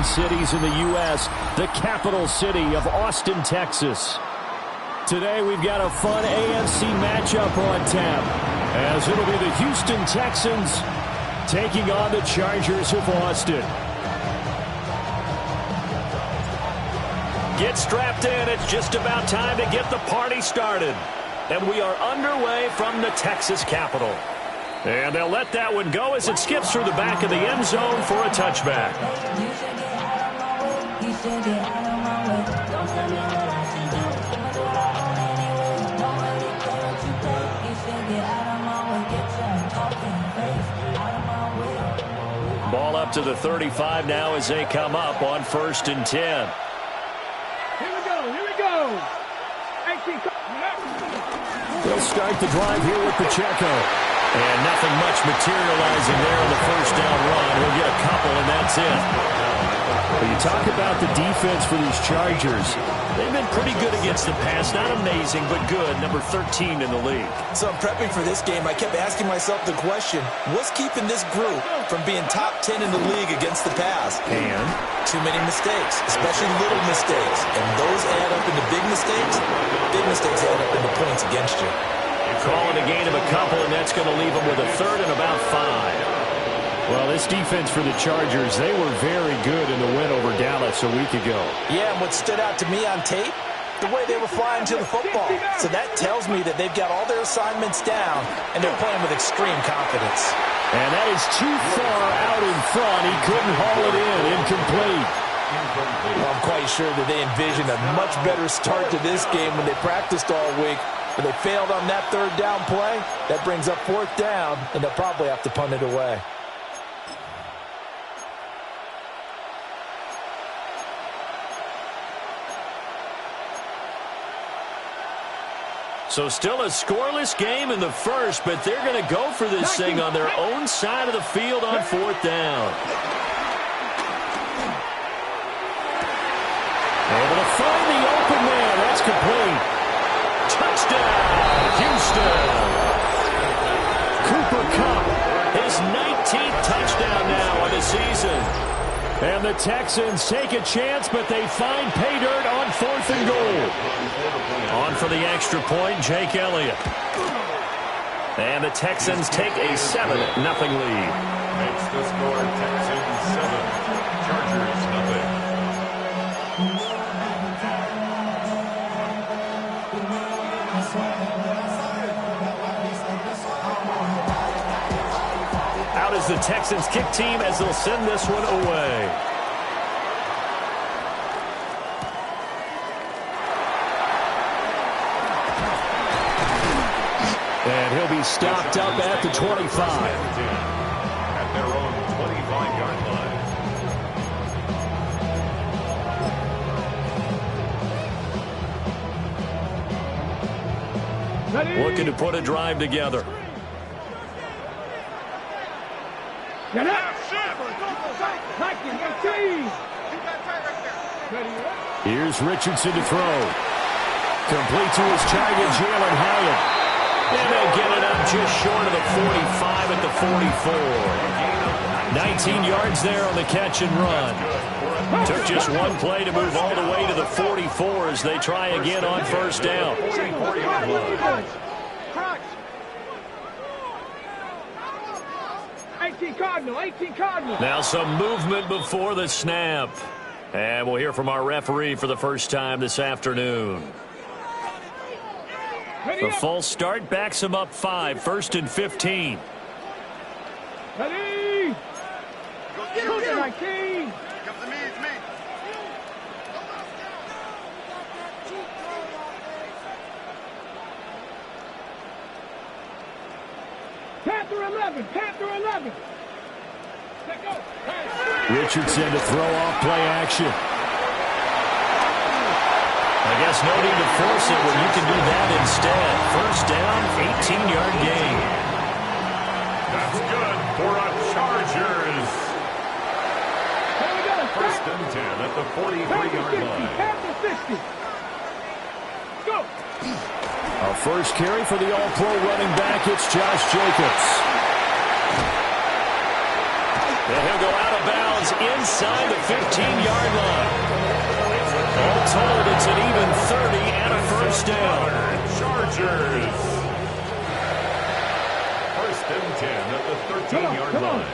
cities in the U.S., the capital city of Austin, Texas. Today we've got a fun AFC matchup on tap, as it'll be the Houston Texans taking on the Chargers of Austin. Get strapped in. It's just about time to get the party started. And we are underway from the Texas Capitol. And they'll let that one go as it skips through the back of the end zone for a touchback. Ball up to the 35 now as they come up on 1st and 10. Here we go. They'll start the drive here with Pacheco. And nothing much materializing there on the first down run. He'll get a couple, and that's it. But you talk about the defense for these Chargers. They've been pretty good against the pass. Not amazing, but good. Number 13 in the league. So I'm prepping for this game. I kept asking myself the question, what's keeping this group from being top 10 in the league against the pass? And too many mistakes, especially little mistakes. And those add up into big mistakes. Big mistakes add up into points against you. Call it a gain of a couple, and that's going to leave them with a 3rd and about 5. Well, this defense for the Chargers, they were very good in the win over Dallas a week ago. Yeah, and what stood out to me on tape, the way they were flying to the football. So that tells me that they've got all their assignments down, and they're playing with extreme confidence. And that is too far out in front. He couldn't haul it in. Incomplete. Well, I'm quite sure that they envisioned a much better start to this game when they practiced all week. But they failed on that 3rd down play. That brings up 4th down, and they'll probably have to punt it away. So still a scoreless game in the first, but they're going to go for this thing on their own side of the field on 4th down. Able to find the open man. That's complete. Touchdown, Houston. Cooper Kupp, his 19th touchdown now on the season. And the Texans take a chance, but they find pay dirt on 4th and goal. On for the extra point, Jake Elliott. And the Texans take a 7-0 lead. Makes the score Texans 7, Chargers 0. Out is the Texans kick team as they'll send this one away. And he'll be stopped up at the 25. At their own 25-yard line. Looking to put a drive together. Here's Richardson to throw. Complete to his target, Jalen Hyatt. And they get it up just short of the 45 at the 44. 19 yards there on the catch and run. Took just one play to move all the way to the 44 as they try again on 1st down. 44-yard line. 18 Cardinal. Now some movement before the snap. And we'll hear from our referee for the first time this afternoon. The false start backs him up 5, 1st and 15. Ready? Go, 19. Comes to me, it's me. Panther 11. Let go. Richardson to throw off play action. I guess no need to force it when you can do that instead. 1st down, 18-yard gain. That's good for a Chargers. 1st and 10 at the 43-yard line. Panther 50. Go. A first carry for the All-Pro running back. It's Josh Jacobs. And he'll go out of bounds is inside the 15-yard line. All told, it's an even 30 and a first down. Chargers. First and 10 at the 13-yard line.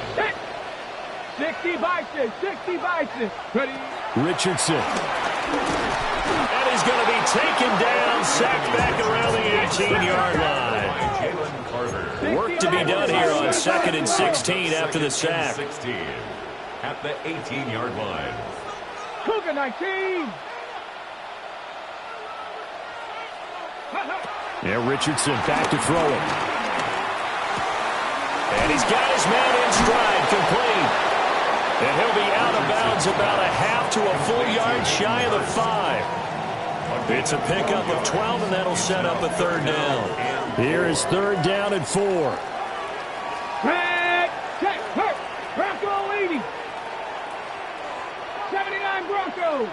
60 biceps, 60 biceps. Ready? Richardson. And he's going to be taken down, sacked back around the 18-yard line. Jalen Carter. Work to be done here on 2nd and 16 after the sack. 16 at the 18-yard line. Cougar 19. Yeah, Richardson back to throw it. And he's got his man in stride, complete. And he'll be out of bounds about a half to a full yard shy of the 5. It's a pickup of 12, and that'll set up a third down. Here is 3rd down and 4. Check, hurt. Bronco 80. 79 Bronco.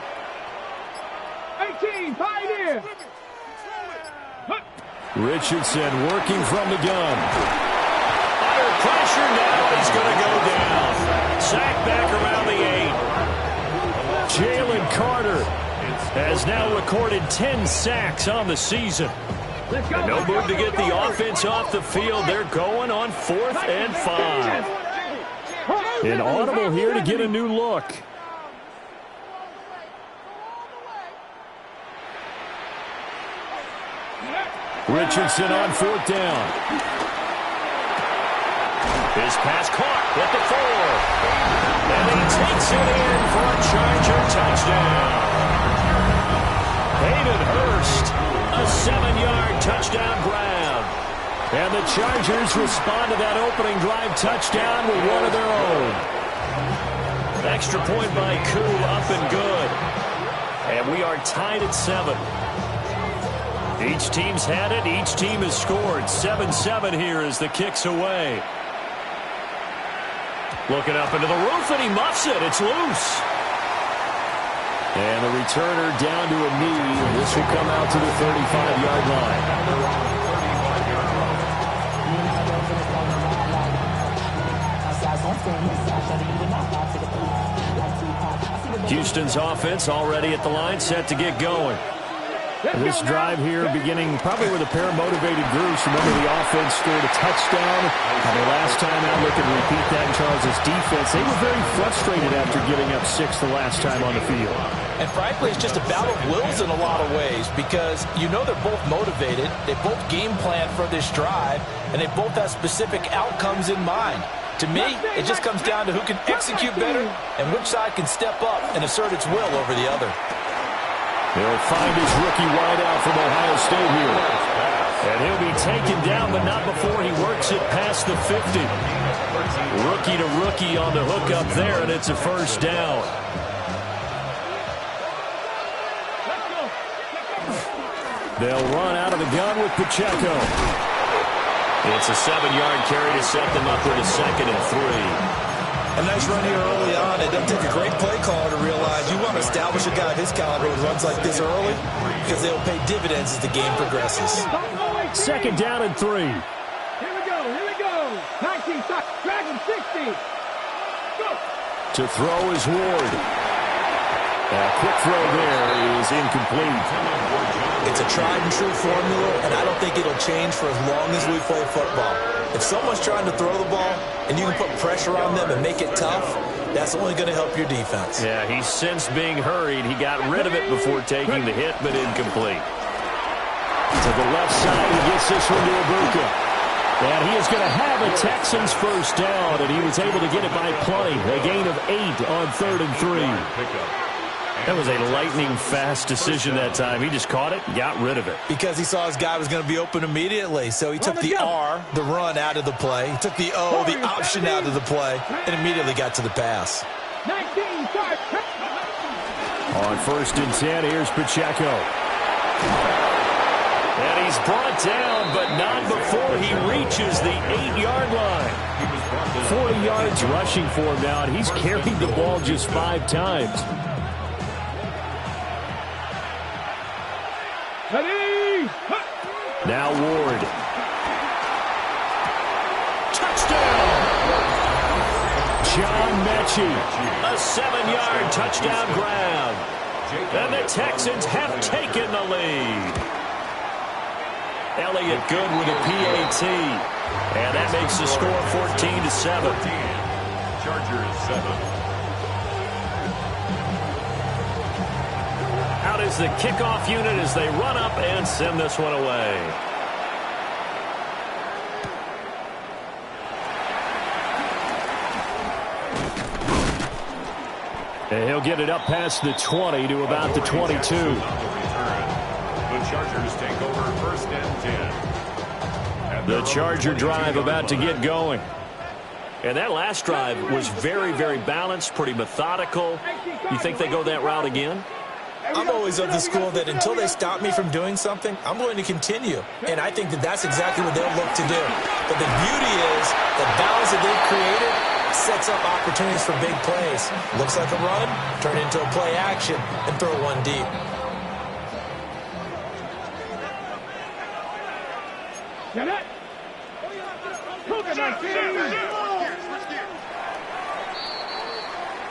18, Pioneer. Richardson working from the gun. Under pressure now, he's going to go down. Sack back around the 8. Jalen Carter has now recorded 10 sacks on the season. And no move to get the offense off the field. They're going on 4th and 5. An audible here to get a new look. Richardson on 4th down. His pass caught at the 4. And he takes it in for a Charger touchdown. Hayden Hurst, a 7-yard touchdown grab. And the Chargers respond to that opening drive touchdown with one of their own. Extra point by Koo, up and good. And we are tied at 7. Each team's had it. Each team has scored. 7-7 here as the kick's away. Looking up into the roof, and he muffs it. It's loose. And the returner down to a knee. This will come out to the 35-yard line. Houston's offense already at the line, set to get going. This drive here beginning probably with a pair of motivated groups. Remember, the offense scored a touchdown. And the last time out, look and repeat that in Charles' defense. They were very frustrated after giving up 6 the last time on the field. And frankly, it's just a battle of wills in a lot of ways because you know they're both motivated. They both game plan for this drive, and they both have specific outcomes in mind. To me, it just comes down to who can execute better and which side can step up and assert its will over the other. He'll find his rookie wideout from Ohio State here. And he'll be taken down, but not before he works it past the 50. Rookie to rookie on the hook up there, and it's a first down. They'll run out of the gun with Pacheco. It's a 7-yard carry to set them up with a 2nd and 3. A nice run here early on. It doesn't take a great play caller to realize you want to establish a guy of his caliber who runs like this early because they'll pay dividends as the game progresses. 2nd down and 3. Here we go. 19, drag him, 60. Go. To throw is Ward. A quick throw there is incomplete. It's a tried and true formula, and I don't think it'll change for as long as we play football. If someone's trying to throw the ball and you can put pressure on them and make it tough, that's only going to help your defense. Yeah, he's since being hurried. He got rid of it before taking the hit, but incomplete. To the left side, he gets this one to Ibuka. And he is going to have a Texans first down, and he was able to get it by plenty. A gain of 8 on 3rd and 3. That was a lightning-fast decision that time. He just caught it, got rid of it. Because he saw his guy was going to be open immediately. So he took the R, the run, out of the play. He took the O, the option, out of the play, and immediately got to the pass. 19, on 1st and 10, here's Pacheco. And he's brought down, but not before he reaches the 8-yard line. 40 yards rushing for him now, and he's carried the ball just 5 times. ready. Now Ward. Touchdown! John Mechie. A 7-yard touchdown grab. And the Texans have taken the lead. Elliott good with a PAT. And that makes the score 14-7. Chargers 7. Out is the kickoff unit as they run up and send this one away. And he'll get it up past the 20 to about the 22. The Chargers take over first and 10. The Charger drive about to get going. And that last drive was very, very balanced, pretty methodical. You think they go that route again? I'm always of the school that until they stop me from doing something, I'm going to continue. And I think that that's exactly what they'll look to do. But the beauty is the balance that they've created sets up opportunities for big plays. Looks like a run, turn it into a play action, and throw one deep. Get it.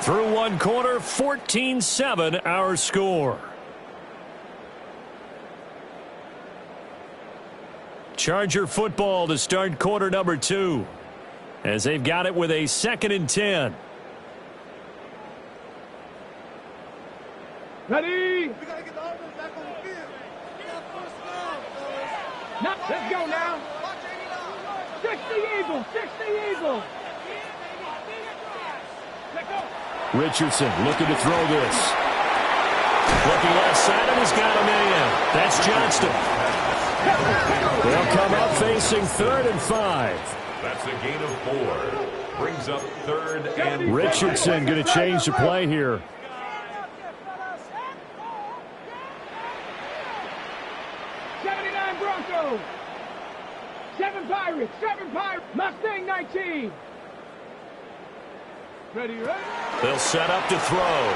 Through one quarter, 14-7 our score. Charger football to start quarter number 2. As they've got it with a 2nd and 10. Ready? We gotta get the offense back on the field. Let's go now. 60 Eagles, 60 Eagles. Richardson looking to throw this. Looking left side, and he's got him in. That's Johnston. They'll come up facing 3rd and 5. That's a gain of 4. Brings up 3rd and 5. Richardson going to change the play here. Broncos. 7 Pirates. Mustang 19. Ready? They'll set up to throw.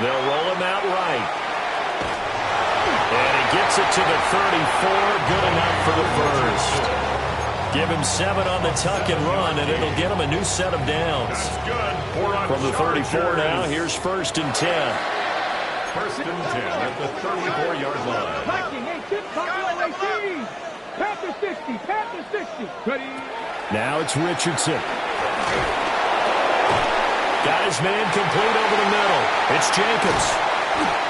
They'll roll him out right. And he gets it to the 34. Good enough for the first. Give him 7 on the tuck and run, and it'll get him a new set of downs. From the 34 now, here's 1st and 10. 1st and 10 at the 34-yard line. Viking, 18, Panther 60, Panther 60. Ready? Now it's Richardson. Got his man complete over the middle. It's Jacobs.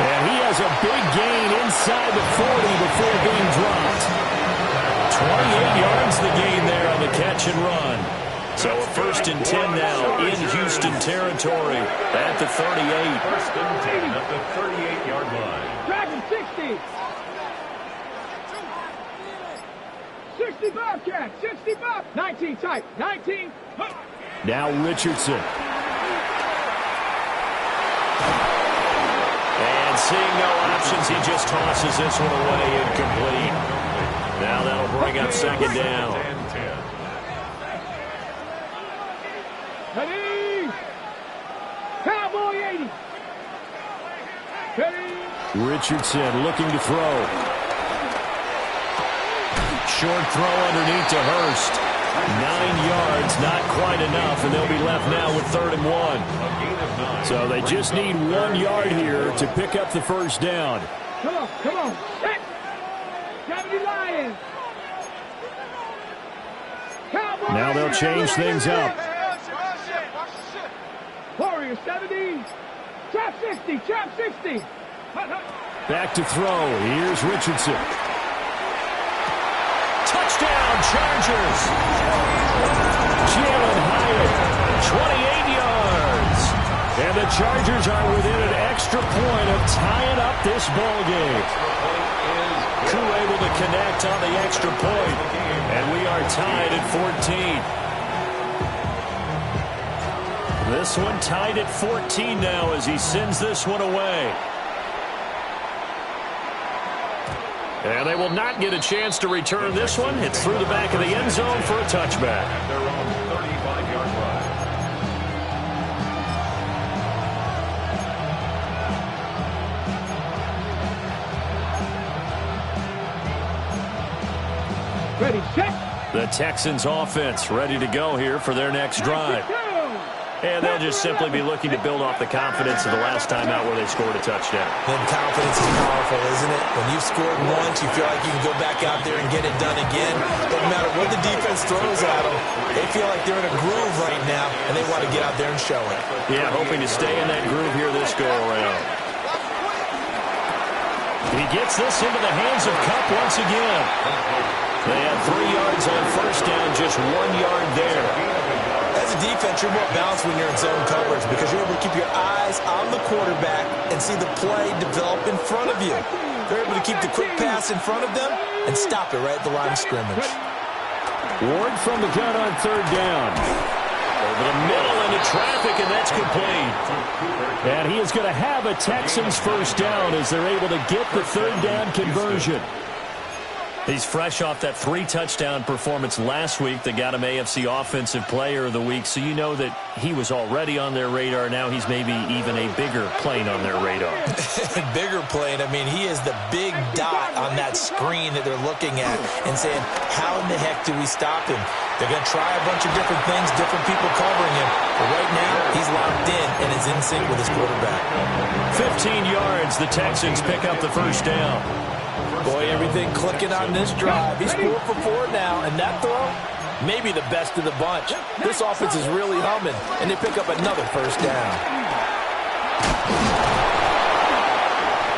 And he has a big gain inside the 40 before being dropped. 28 yards the gain there on the catch and run. So a 1st and 10 now in Houston territory at the 38. 1st and 10 at the 38-yard line. Dragon 60. 60 Bobcat, 60 Bob. 19 tight, 19. Now Richardson. And seeing no options, he just tosses this one away incomplete. Now that'll bring up 2nd down. Ready? Cowboy 80. Ready? Richardson looking to throw. Short throw underneath to Hurst. 9 yards, not quite enough, and they'll be left now with 3rd and 1. So they just need 1 yard here to pick up the first down. Come on. Set. 70 Lions. Cowboy. Now they'll change things up. Warrior 70. Trap 60. Back to throw. Here's Richardson. Touchdown, Chargers. Jalen Hyatt, 28 yards. And the Chargers are within an extra point of tying up this ball game. Koo able to connect on the extra point. And we are tied at 14. This one tied at 14 now as he sends this one away. And they will not get a chance to return this one. It's through the back of the end zone for a touchback. At their own 35-yard line. Ready, set. The Texans offense ready to go here for their next drive. And they'll just simply be looking to build off the confidence of the last time out where they scored a touchdown. And confidence is powerful, isn't it? When you've scored once, you feel like you can go back out there and get it done again. No matter what the defense throws at them, they feel like they're in a groove right now, and they want to get out there and show it. Yeah, hoping to stay in that groove here this go-around. He gets this into the hands of Kupp once again. They have 3 yards on first down, just 1 yard there. As a defense, you're more balanced when you're in zone coverage because you're able to keep your eyes on the quarterback and see the play develop in front of you. They're able to keep the quick pass in front of them and stop it right at the line of scrimmage. Ward from the gun on third down. Over the middle into traffic, and that's complete. And he is going to have a Texans first down as they're able to get the third down conversion. He's fresh off that 3-touchdown performance last week that got him AFC Offensive Player of the Week, so you know that he was already on their radar. Now he's maybe even a bigger plane on their radar. Bigger plane. I mean, he is the big dot on that screen that they're looking at and saying, how in the heck do we stop him? They're going to try a bunch of different things, different people covering him. But right now, he's locked in and is in sync with his quarterback. 15 yards, the Texans pick up the first down. Boy, everything clicking on this drive. He's 4 for 4 now, and that throw, maybe the best of the bunch. This offense is really humming, and they pick up another first down.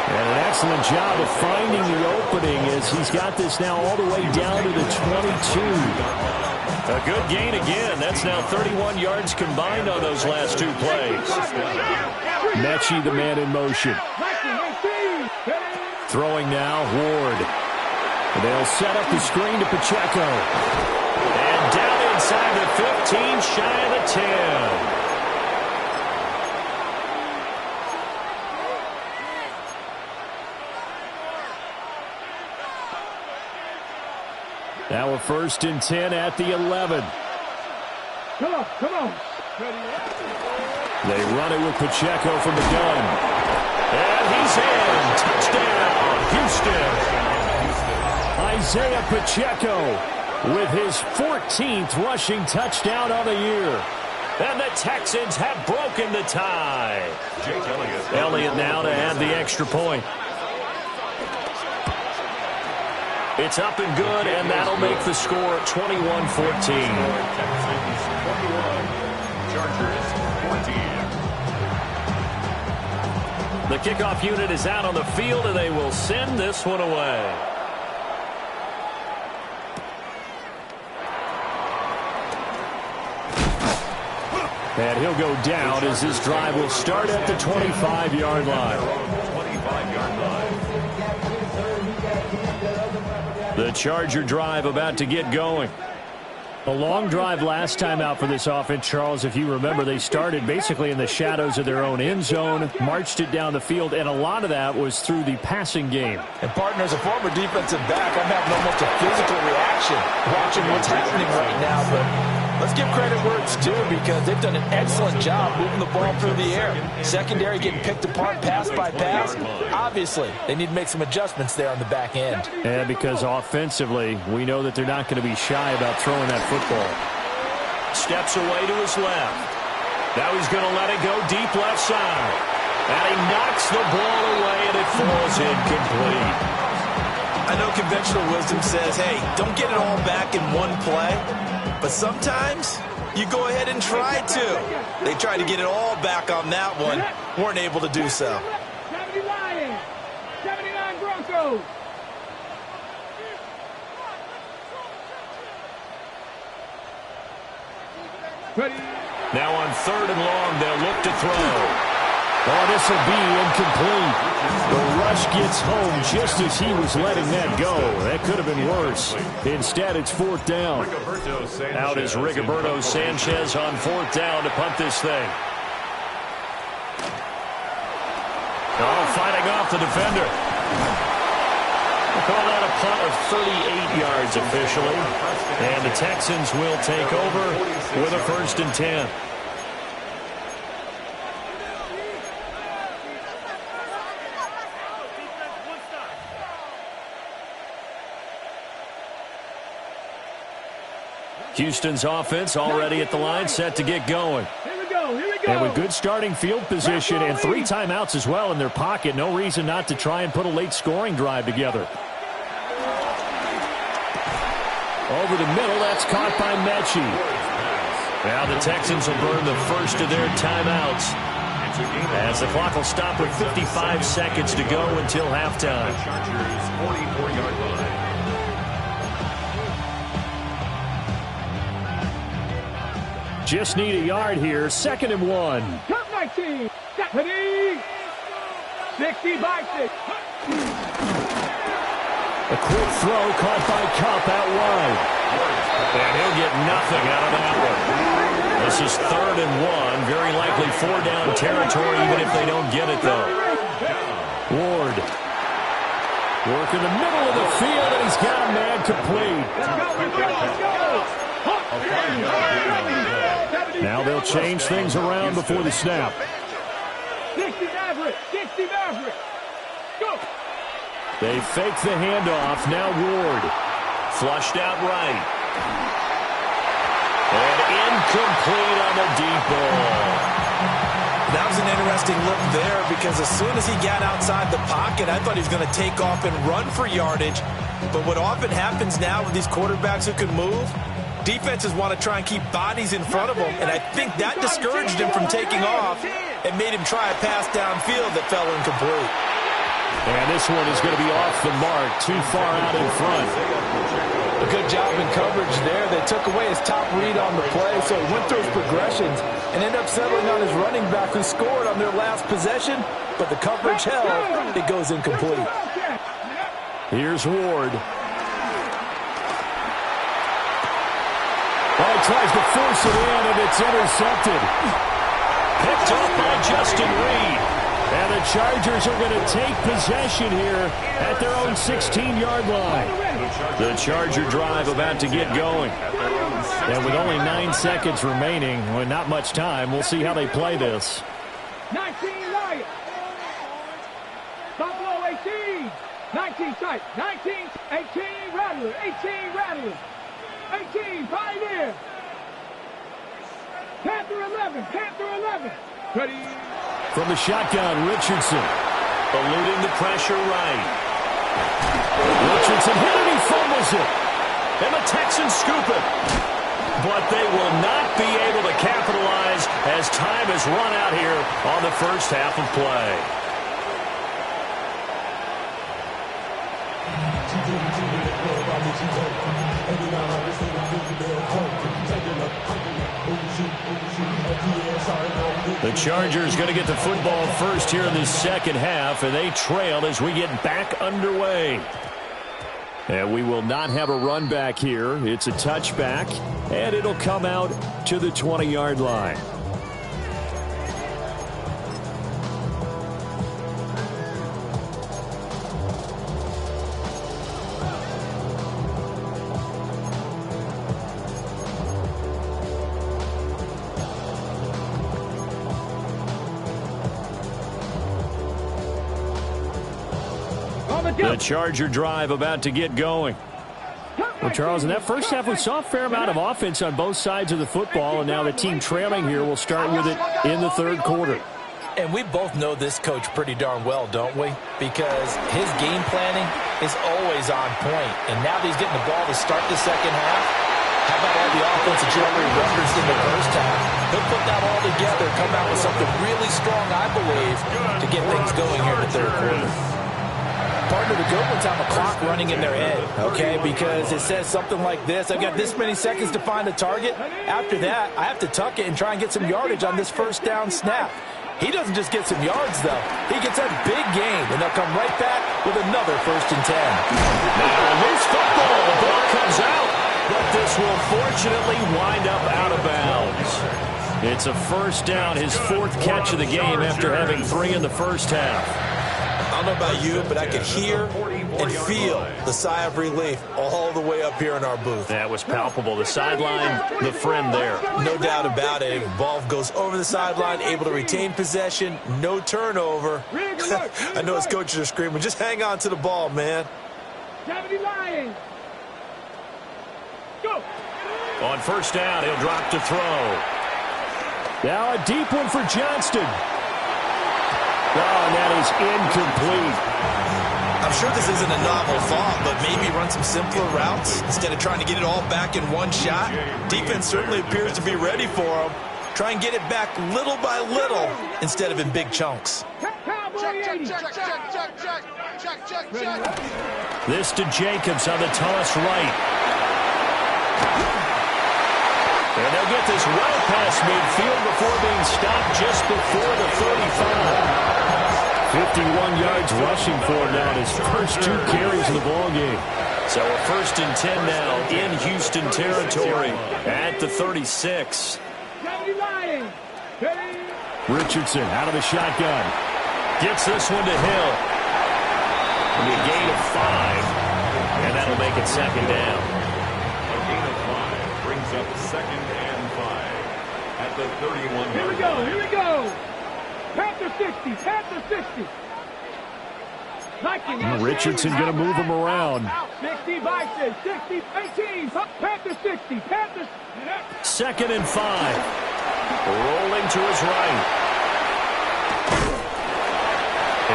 And an excellent job of finding the opening as he's got this now all the way down to the 22. A good gain again. That's now 31 yards combined on those last 2 plays. Mechie, the man in motion. Throwing now, Ward. They'll set up the screen to Pacheco. And down inside the 15, shy of the 10. Now a 1st and 10 at the 11. Come on. They run it with Pacheco from the gun. And he's in. Touchdown, Houston. Isaiah Pacheco with his 14th rushing touchdown on the year. And the Texans have broken the tie. Elliott now to add the extra point. It's up and good, and that'll make the score 21-14. Chargers 14. The kickoff unit is out on the field, and they will send this one away. And he'll go down as this drive will start at the 25-yard line. 25-yard line. The Charger drive about to get going. A long drive last time out for this offense, Charles. If you remember, they started basically in the shadows of their own end zone, marched it down the field, and a lot of that was through the passing game. And, partner, as a former defensive back, I'm having almost a physical reaction watching what's happening right now. But let's give credit where it's due because they've done an excellent job moving the ball through the air. Secondary getting picked apart pass by pass. Obviously, they need to make some adjustments there on the back end. And because offensively, we know that they're not going to be shy about throwing that football. Steps away to his left. Now he's going to let it go deep left side. And he knocks the ball away, and it falls incomplete. I know conventional wisdom says, hey, don't get it all back in one play. But sometimes you go ahead and try to. They tried to get it all back on that one. Weren't able to do so. 70 Lions, 79 Broncos. Now on 3rd and long, they'll look to throw. Oh, this will be incomplete. The rush gets home just as he was letting that go. That could have been worse. Instead, it's 4th down. Out is Rigoberto Sanchez on 4th down to punt this thing. Oh, fighting off the defender. We'll call that a punt of 38 yards officially. And the Texans will take over with a 1st and 10. Houston's offense already at the line, set to get going. Here we go. Here we go. And with good starting field position and 3 timeouts as well in their pocket, no reason not to try and put a late scoring drive together. Over the middle, that's caught by Mechie. Now the Texans will burn the first of their timeouts, as the clock will stop with 55 seconds to go until halftime. Chargers 44-yard line. Just need a yard here. 2nd and 1. Top 19. Deputy. 60-6. A quick throw caught by Kupp out wide. And he'll get nothing out of that one. This is 3rd and 1. Very likely 4-down territory, even if they don't get it, though. Ward. Work in the middle of the field, and he's got a man complete. Now they'll change things around before the snap. 60 Maverick. 60 Maverick. Go. They fake the handoff. Now Ward. Flushed out right. And incomplete on the deep ball. That was an interesting look there, because as soon as he got outside the pocket, I thought he was going to take off and run for yardage. But what often happens now with these quarterbacks who can move, defenses want to try and keep bodies in front of them, and I think that discouraged him from taking off and made him try a pass downfield that fell incomplete. And this one is going to be off the mark, too far out in front. A good job in coverage there. They took away his top read on the play, so he went through his progressions and ended up settling on his running back, who scored on their last possession, but the coverage held. It goes incomplete. Here's Ward. Oh, he tries to force it in, and it's intercepted. Picked up by Justin Reed. And the Chargers are going to take possession here at their own 16-yard line. The Charger drive about to get going. And with only 9 seconds remaining, with not much time, we'll see how they play this. 19 Lions. Buffalo 18. 19 tight. 19. 18 Rattler. 18 Rattler. 18 Pioneer. Panther 11. Panther 11. Ready. From the shotgun, Richardson. Eluding the pressure right. Richardson hit it, he fumbles it. And the Texans scoop it. But they will not be able to capitalize as time has run out here on the first half of play. The Chargers going to get the football first here in the second half, and they trail as we get back underway. And we will not have a run back here. It's a touchback, and it'll come out to the 20-yard line. The Charger drive about to get going. Well, Charles, in that first half, we saw a fair amount of offense on both sides of the football, and now the team trailing here will start with it in the third quarter. And we both know this coach pretty darn well, don't we? Because his game planning is always on point. And now that he's getting the ball to start the second half, how about all the offense that you already referenced in the first half? He'll put that all together, come out with something really strong, I believe, to get things going here in the third quarter. Partner, the good ones have a clock running in their head, okay, because it says something like this: I've got this many seconds to find a target. After that, I have to tuck it and try and get some yardage on this first down snap. He doesn't just get some yards, though. He gets a big gain, and they'll come right back with another 1st and 10. Now, loose football. The ball comes out, but this will fortunately wind up out of bounds. It's a first down, his 4th catch of the game after having 3 in the first half. I don't know about you, but I could hear and feel the sigh of relief all the way up here in our booth. That was palpable. The sideline, the friend there. No doubt about it. Ball goes over the sideline, able to retain possession, no turnover. I know his coaches are screaming, just hang on to the ball, man. 70 Lions. Go. On first down, he'll drop to throw. Now a deep one for Johnston. Oh, and that is incomplete. I'm sure this isn't a novel thought, but maybe run some simpler routes instead of trying to get it all back in one shot. Defense certainly appears to be ready for him. Try and get it back little by little instead of in big chunks. This to Jacobs on the toss right. And they'll get this well past midfield before being stopped just before the 35. 51 yards rushing for him now in his first 2 carries of the ball game. So a 1st and 10 now in Houston territory at the 36. Richardson out of the shotgun. Gets this one to Hill. It'll be a gain of 5. And that'll make it 2nd down. A gain of 5 brings up 2nd and 5 at the 31. Here we go, here we go. Panther 60, Panther 60. Richardson going to move him around. 60, Bison, 60, 18, Panther 60, Panthers. 2nd and 5. Rolling to his right.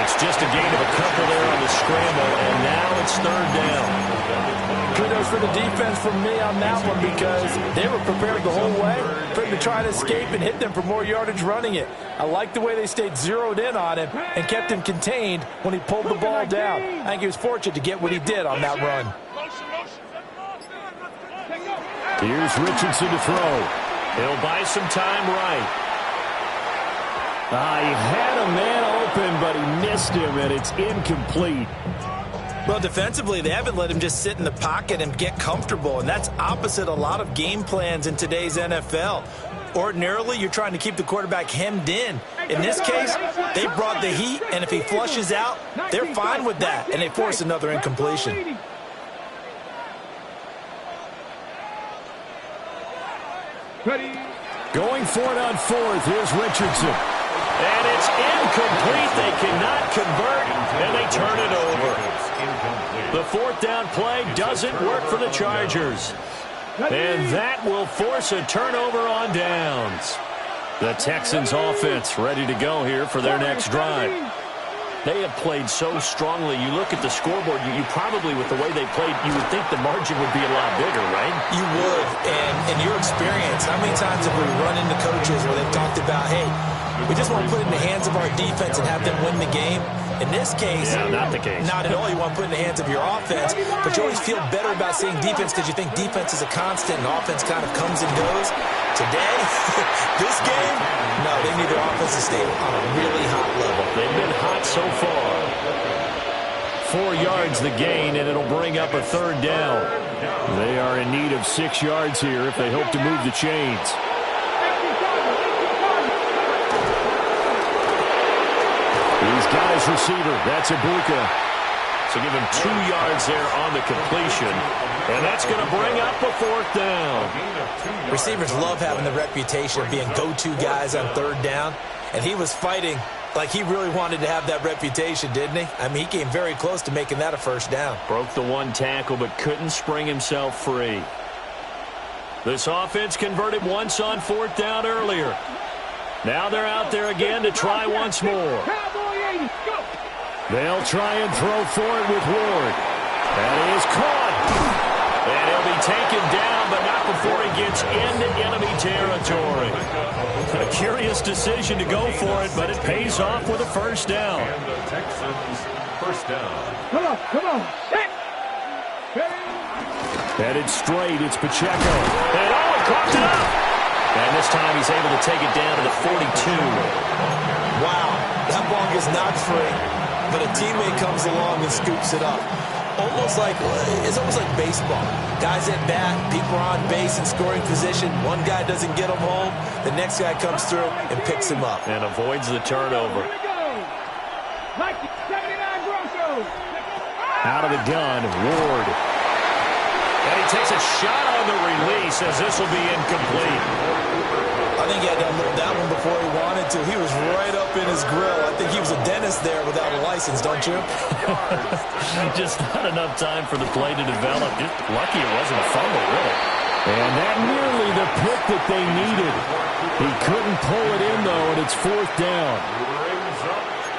It's just a gain of a couple there on the scramble, and now it's 3rd down. Kudos for the defense from me on that one because they were prepared the whole way for him to try and escape and hit them for more yardage running it. I like the way they stayed zeroed in on him and kept him contained when he pulled the ball down. I think he was fortunate to get what he did on that run. Here's Richardson to throw. He'll buy some time right. He had a man open, but he missed him, and it's incomplete. Well, defensively, they haven't let him just sit in the pocket and get comfortable, and that's opposite a lot of game plans in today's NFL. Ordinarily, you're trying to keep the quarterback hemmed in. In this case, they brought the heat, and if he flushes out, they're fine with that, and they force another incompletion. Ready. Going for it on 4th. Here's Richardson. And it's incomplete. They cannot convert, and they turn it over. The 4th down play doesn't work for the Chargers. And that will force a turnover on downs. The Texans offense ready to go here for their next drive. They have played so strongly. You look at the scoreboard, you probably, with the way they played, you would think the margin would be a lot bigger, right? You would. And in your experience, how many times have we run into coaches where they've talked about, hey, we just want to put it in the hands of our defense and have them win the game? In this case, not the case. Not at all. You want to put it in the hands of your offense, but you always feel better about seeing defense because you think defense is a constant and offense kind of comes and goes. Today, this game, no, they need their offense to stay on a really hot level. They've been hot so far. 4 yards the gain, and it'll bring up a 3rd down. They are in need of 6 yards here if they hope to move the chains. He's got his receiver. That's Ibuka. So give him 2 yards there on the completion. And that's going to bring up a 4th down. Receivers love having the reputation of being go-to guys on 3rd down. And he was fighting like he really wanted to have that reputation, didn't he? I mean, he came very close to making that a 1st down. Broke the 1 tackle, but couldn't spring himself free. This offense converted once on 4th down earlier. Now they're out there again to try once more. They'll try and throw for it with Ward. That is caught. And he'll be taken down, but not before he gets into enemy territory. A curious decision to go for it, but it pays off with a 1st down. And the Texans 1st down. Come on, come on. Headed straight, it's Pacheco. And he coughed it up. And this time he's able to take it down to the 42. Wow, that ball gets knocked free, but a teammate comes along and scoops it up. It's almost like baseball. Guys at bat, people are on base in scoring position. One guy doesn't get him home. The next guy comes through and picks him up. And avoids the turnover. Out of the gun, Ward. And he takes a shot on the release as this will be incomplete. I think he had to unload that one before he wanted to. He was right up in his grill. I think he was a dentist there without a license, don't you? Just not enough time for the play to develop. Just lucky it wasn't a fumble, really. And that nearly the pick that they needed. He couldn't pull it in, though, and it's 4th down.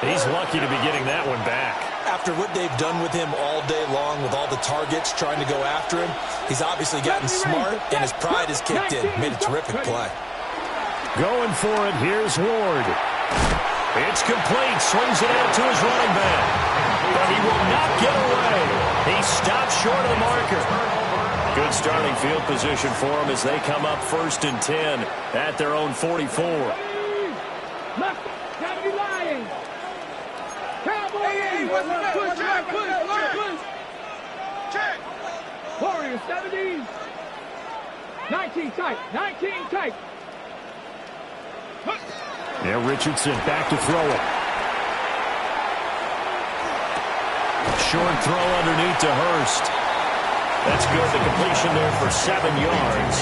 He's lucky to be getting that one back. After what they've done with him all day long with all the targets trying to go after him, he's obviously gotten smart, and his pride has kicked in. Made a terrific play. Going for it, here's Ward. It's complete, swings it out to his running back. But he will not get away. He stops short of the marker. Good starting field position for them as they come up 1st and 10 at their own 44. Warriors 70. 19 tight. 19 tight. Now Richardson back to throw it. Short throw underneath to Hurst. That's good. The completion there for 7 yards.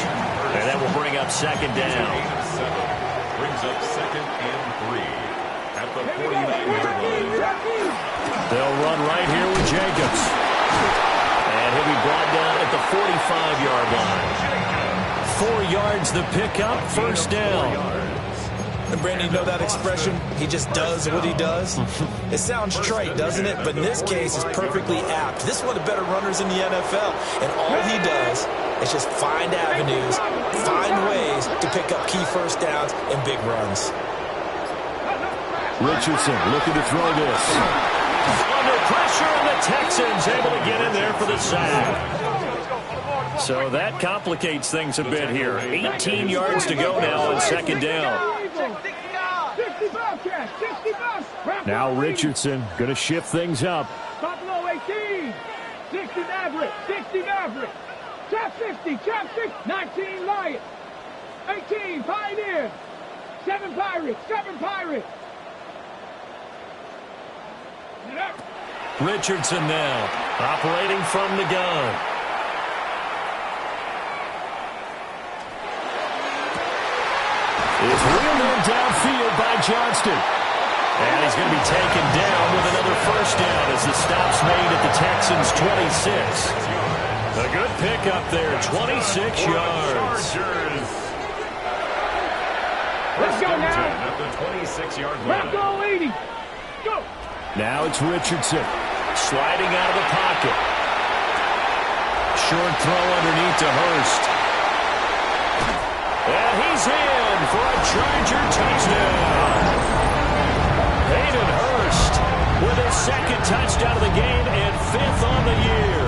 And that will bring up 2nd down. Brings up 2nd and 3 at the 49-yard line. They'll run right here with Jacobs. And he'll be brought down at the 45-yard line. 4 yards the pickup, 1st down. And Brandon, you know that expression? He just does what he does. It sounds trite, doesn't it? But in this case, it's perfectly apt. This is one of the better runners in the NFL. And all he does is just find avenues, find ways to pick up key 1st downs and big runs. Richardson looking to throw this. Under pressure, and the Texans able to get in there for the sack. So that complicates things a bit here. 18 yards to go now on 2nd down. Now Richardson going to shift things up. Buffalo 18. 60 Maverick. 60 Maverick. Trap 50. Trap 60. 19 Lions. 18 Pioneer. 7 Pirates. 7 Pirates. Richardson now operating from the gun. Is wheeled in downfield by Johnston. And he's going to be taken down with another 1st down as the stop's made at the Texans' 26. A good pickup there, 26 yards. Let's go now. At the 26-yard line. Let's go 80. Go. Now it's Richardson sliding out of the pocket. Short throw underneath to Hurst. And he's in for a Charger touchdown. Hayden Hurst with his 2nd touchdown of the game and 5th on the year.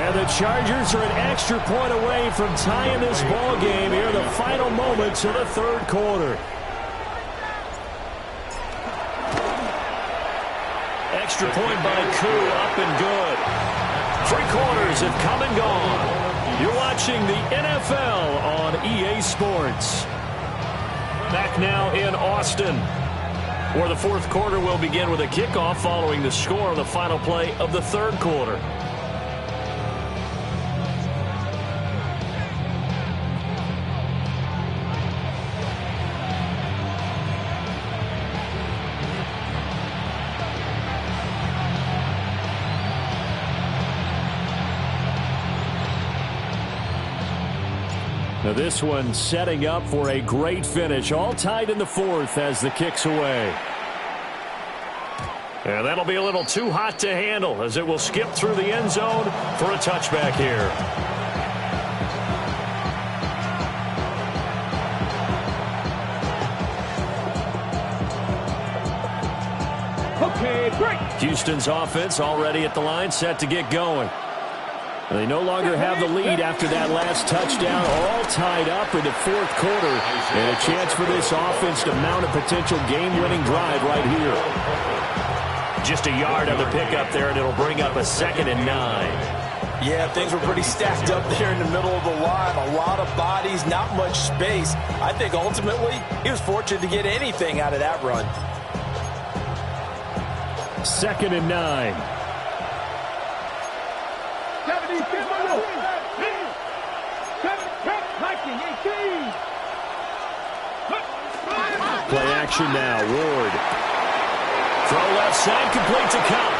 And the Chargers are an extra point away from tying this ball game here in the final moments of the 3rd quarter. Extra point by Koo, up and good. 3 quarters have come and gone. You're watching the NFL on EA Sports. Back now in Austin, where the 4th quarter will begin with a kickoff following the score on the final play of the 3rd quarter. Now this one setting up for a great finish. All tied in the 4th as the kick's away. And that'll be a little too hot to handle as it will skip through the end zone for a touchback here. Okay, break. Houston's offense already at the line, set to get going. They no longer have the lead after that last touchdown, all tied up in the 4th quarter. And a chance for this offense to mount a potential game-winning drive right here. Just a yard on the pickup there, and it'll bring up a 2nd and 9. Yeah, things were pretty stacked up there in the middle of the line. A lot of bodies, not much space. I think ultimately he was fortunate to get anything out of that run. 2nd and 9. Play action now. Ward. Throw left side, complete to Cup.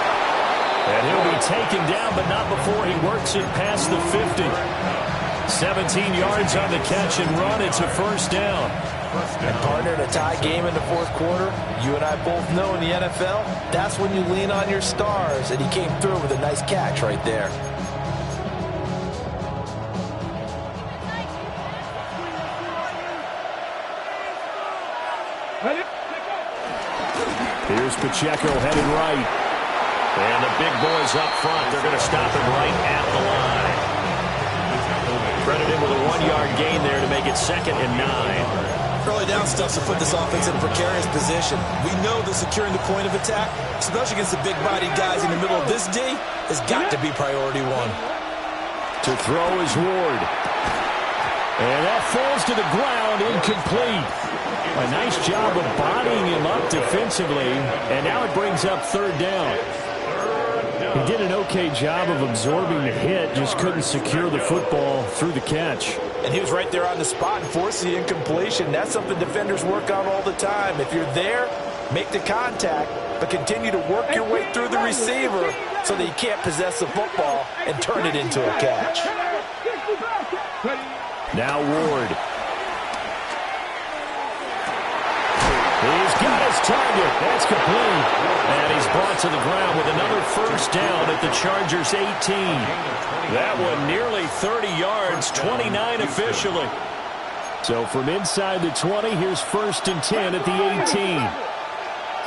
And he'll be taken down, but not before he works it past the 50. 17 yards on the catch and run. It's a first down. And partner, in a tie game in the fourth quarter, you and I both know in the NFL, that's when you lean on your stars, and he came through with a nice catch right there. Here's Pacheco headed right. And the big boys up front, they're going to stop him right at the line. Credited with a 1-yard gain there to make it 2nd and 9. Early down stuff to put this offense in a precarious position. We know that securing the point of attack, especially against the big-bodied guys in the middle of this D, has got to be priority one. To throw is Ward. And that falls to the ground, incomplete. A nice job of bodying him up defensively, and now it brings up 3rd down. He did an okay job of absorbing the hit, just couldn't secure the football through the catch. And he was right there on the spot and forced the incompletion. That's something defenders work on all the time. If you're there, make the contact, but continue to work your way through the receiver so that you can't possess the football and turn it into a catch. Now Ward. He's got his target. That's complete. And he's brought to the ground with another first down at the Chargers' 18. That one nearly 30 yards, 29 officially. So from inside the 20, here's 1st and 10 at the 18.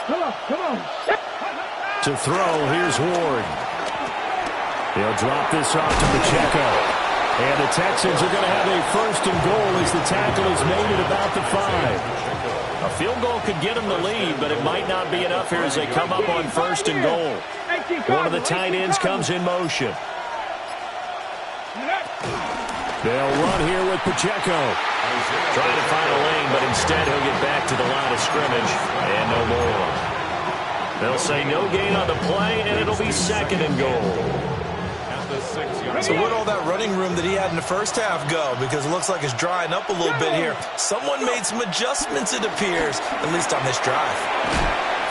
Come on. To throw, here's Ward. He'll drop this off to Pacheco. And the Texans are going to have a 1st and goal as the tackle is made at about the 5. A field goal could get them the lead, but it might not be enough here as they come up on 1st and goal. One of the tight ends comes in motion. They'll run here with Pacheco. Trying to find a lane, but instead he'll get back to the line of scrimmage and no more. They'll say no gain on the play, and it'll be 2nd and goal. So where'd all that running room that he had in the first half go? Because it looks like it's drying up a little bit here. Someone made some adjustments, it appears, at least on this drive.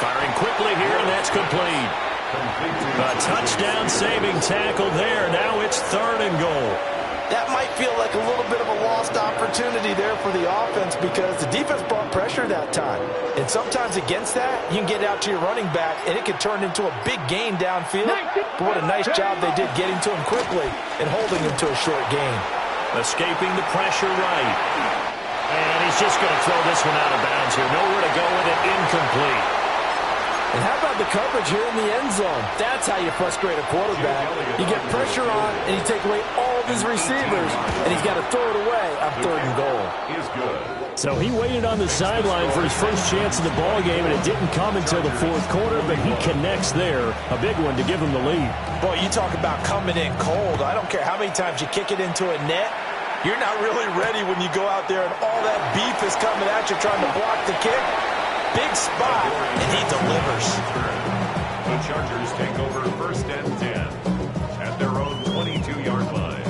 Firing quickly here, and that's complete. A touchdown-saving tackle there. Now it's 3rd and goal. That might feel like a little bit of a lost opportunity there for the offense because the defense brought pressure that time. And sometimes against that, you can get out to your running back, and it can turn into a big gain downfield. But what a nice job they did getting to him quickly and holding him to a short gain. Escaping the pressure right. And he's just going to throw this one out of bounds here. Nowhere to go with it. Incomplete. And how about the coverage here in the end zone? That's how you frustrate a quarterback. You get pressure on, and you take away all of his receivers, and he's got to throw it away on 3rd and goal. So he waited on the sideline for his first chance in the ball game, and it didn't come until the 4th quarter, but he connects there. A big one to give him the lead. Boy, you talk about coming in cold. I don't care how many times you kick it into a net. You're not really ready when you go out there and all that beef is coming at you trying to block the kick. Big spot, and he delivers. The Chargers take over 1st and 10 at their own 22-yard line.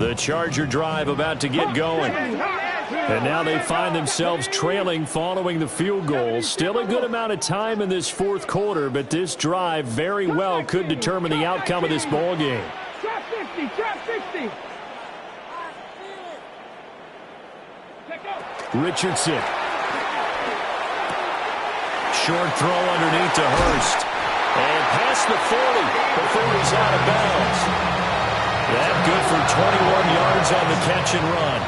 The Charger drive about to get going. And now they find themselves trailing following the field goal. Still a good amount of time in this 4th quarter, but this drive very well could determine the outcome of this ball game. Trap 50, trap 50. Richardson. Short throw underneath to Hurst. And past the 40 before he's out of bounds. That good for 21 yards on the catch and run.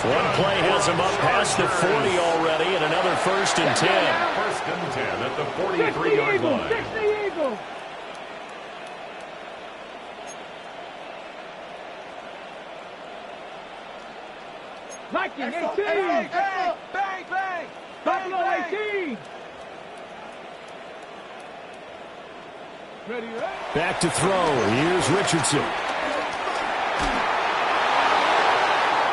One play has him up past the 40 already, and another 1st and 10. 1st and 10 at the 43-yard line. 60 Eagles. Viking 18. Bang, bang. Buffalo 18. Ready, ready. Back to throw. Here's Richardson.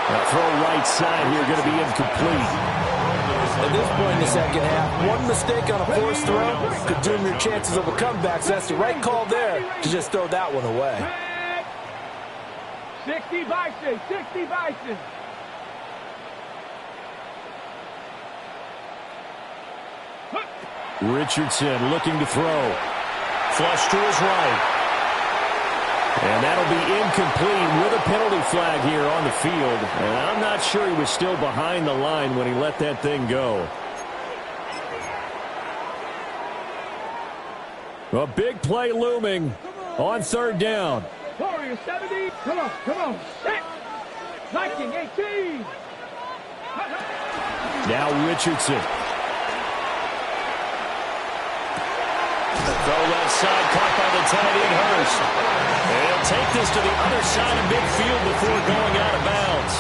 A throw right side here going to be incomplete. At this point in the second half, one mistake on a forced throw could doom your chances of a comeback. So that's the right call there to just throw that one away. 60 Bison, 60 Bison. Richardson looking to throw. Flush to his right. And that'll be incomplete with a penalty flag here on the field. And I'm not sure he was still behind the line when he let that thing go. A big play looming on third down. Warrior 70. Come on. Set. Viking 18. Now Richardson. Throw left side, caught by the tight end Hurst. And he'll take this to the other side of midfield before going out of bounds.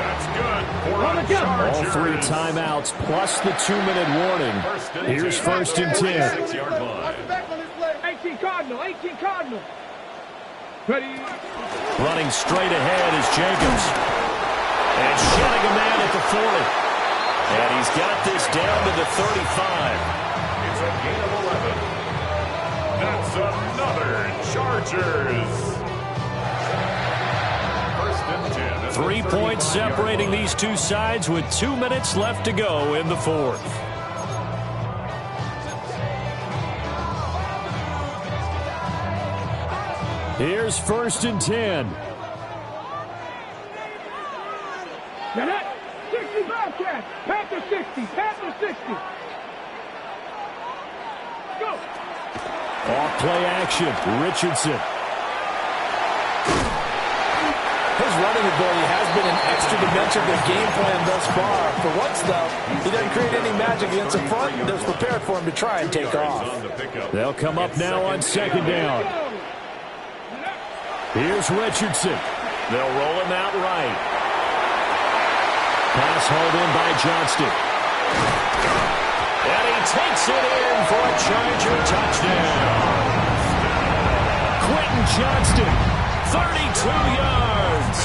That's good for the Chargers. All 3 timeouts plus the 2-minute warning. Here's first and 10. 6-yard line. 18 Cardinal. Ready. Running straight ahead is Jacobs. And shedding a man at the 40. And he's got this down to the 35. It's a gain of 11. That's another Chargers. First and 10. 3 points separating these two sides with 2 minutes left to go in the fourth. Here's first and 10. Now that 60 Bobcats. Panther 60. Go. Off play action. Richardson. His running ability has been an extra dimension of their game plan thus far. For once, though, he doesn't create any magic against the front. They're prepared for him to try and take off. They'll come up now on second down. Here's Richardson. They'll roll him out right. Pass hauled in by Johnston. And he takes it in for a Charger touchdown. Quentin Johnston, 32 yards.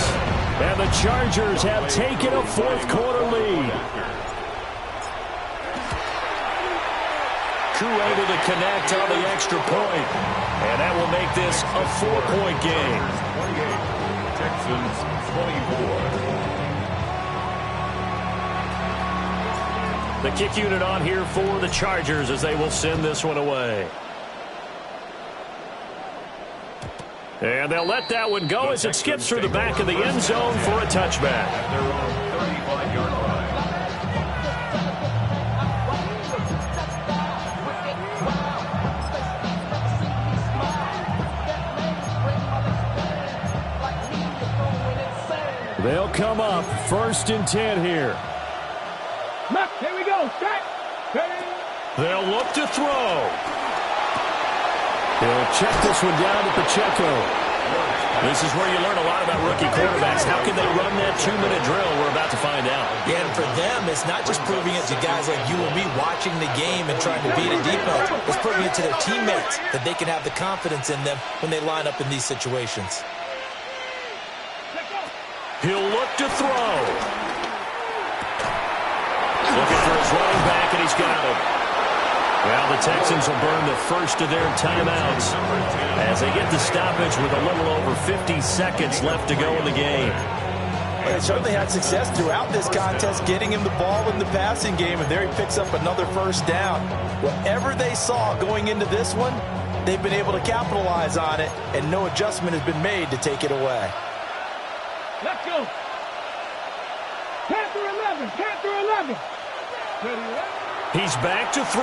And the Chargers have taken a fourth-quarter lead. Koo able to connect on the extra point. And that will make this a 4-point game. 28, Texans 24. The kick unit on here for the Chargers as they will send this one away. And they'll let that one go as it skips through the back of the end zone for a touchback. At their own 35-yard line. They'll come up first and 10 here. Look, here we go. Set. Ready. They'll look to throw. He'll check this one down to Pacheco. This is where you learn a lot about rookie quarterbacks. How can they run that 2-minute drill? We're about to find out. Yeah, and for them, it's not just proving it to guys like you and me watching the game and trying to beat a defense. It's proving it to their teammates that they can have the confidence in them when they line up in these situations. He'll look to throw. Looking for his running back, and he's got him. Well, the Texans will burn the first of their timeouts as they get the stoppage with a little over 50 seconds left to go in the game. They certainly had success throughout this contest getting him the ball in the passing game, and there he picks up another first down. Whatever they saw going into this one, they've been able to capitalize on it, and no adjustment has been made to take it away. Let's go. Panther 11. Panther 11. He's back to throw.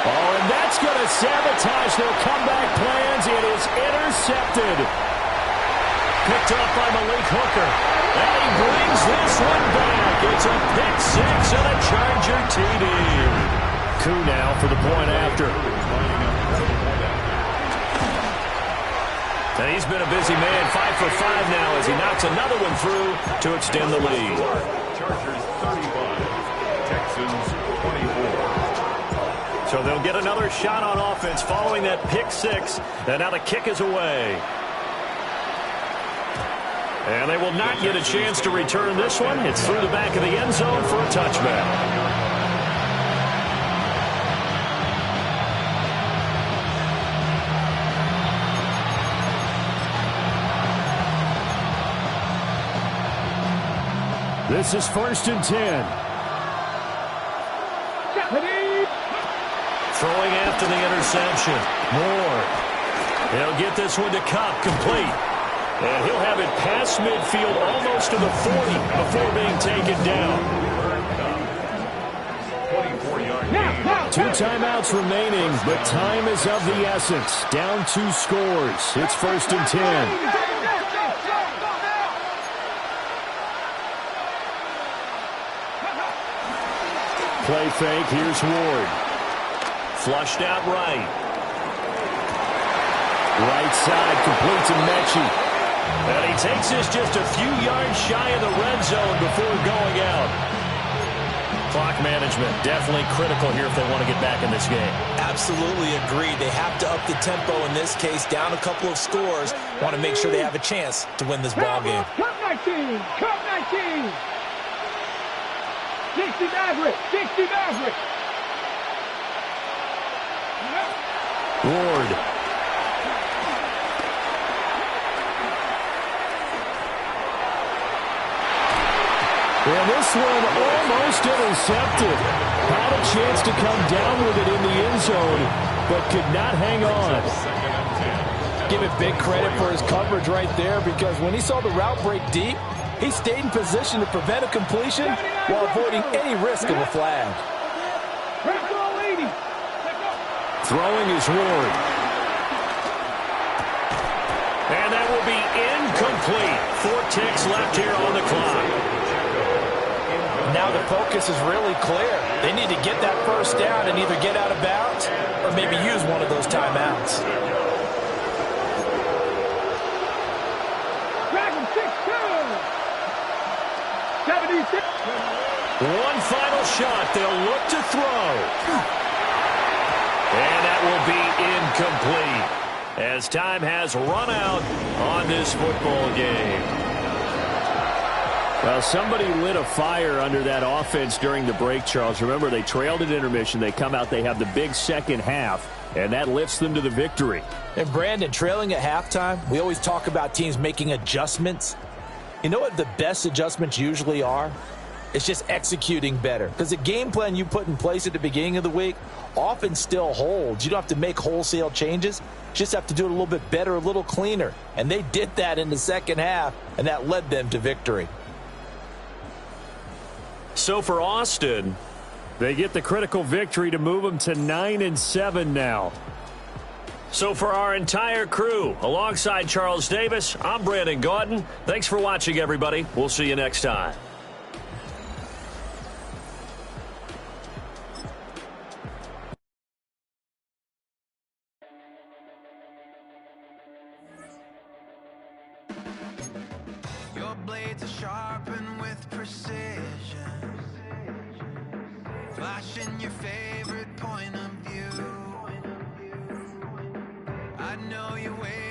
Oh, and that's going to sabotage their comeback plans. It is intercepted. Picked up by Malik Hooker. And he brings this one back. It's a pick six and a Charger TD. Koo now for the point after. And he's been a busy man, 5 for 5 now as he knocks another one through to extend the lead. Chargers 35, Texans 24. So they'll get another shot on offense following that pick six. And now the kick is away. And they will not get a chance to return this one. It's through the back of the end zone for a touchback. This is first and 10. Throwing after the interception. Moore. He'll get this one to Cup, complete. And he'll have it past midfield, almost to the 40, before being taken down. 24-yard gain. 2 timeouts remaining, but time is of the essence. Down 2 scores. It's 1st and 10. Play fake. Here's Ward. Flushed out right. Right side, complete to Mechie. And he takes this just a few yards shy of the red zone before going out. Clock management definitely critical here if they want to get back in this game. Absolutely agreed. They have to up the tempo in this case, down a couple of scores. Want to make sure they have a chance to win this ball game. Cup 19! Cup 19! 60 Maverick! 60 Maverick! Ward. And this one almost intercepted. Had a chance to come down with it in the end zone, but could not hang on. Give it big credit for his coverage right there, because when he saw the route break deep, he stayed in position to prevent a completion while avoiding any risk of a flag. Throwing is Ward. And that will be incomplete. 4 ticks left here on the clock. Now the focus is really clear. They need to get that first down and either get out of bounds or maybe use one of those timeouts. Dragon 6-2. 76. One final shot. They'll look to throw. And that will be incomplete as time has run out on this football game. Well, somebody lit a fire under that offense during the break, Charles. Remember, they trailed at intermission. They come out, they have the big second half, and that lifts them to the victory. And Brandon, trailing at halftime, we always talk about teams making adjustments. You know what the best adjustments usually are? It's just executing better. Because the game plan you put in place at the beginning of the week often still holds. You don't have to make wholesale changes. You just have to do it a little bit better, a little cleaner. And they did that in the second half, and that led them to victory. So for Austin, they get the critical victory to move them to 9-7 now. So for our entire crew, alongside Charles Davis, I'm Brandon Gaudin. Thanks for watching, everybody. We'll see you next time. Your blades are sharpened with precision, flashing your favorite point of view. I know you wait.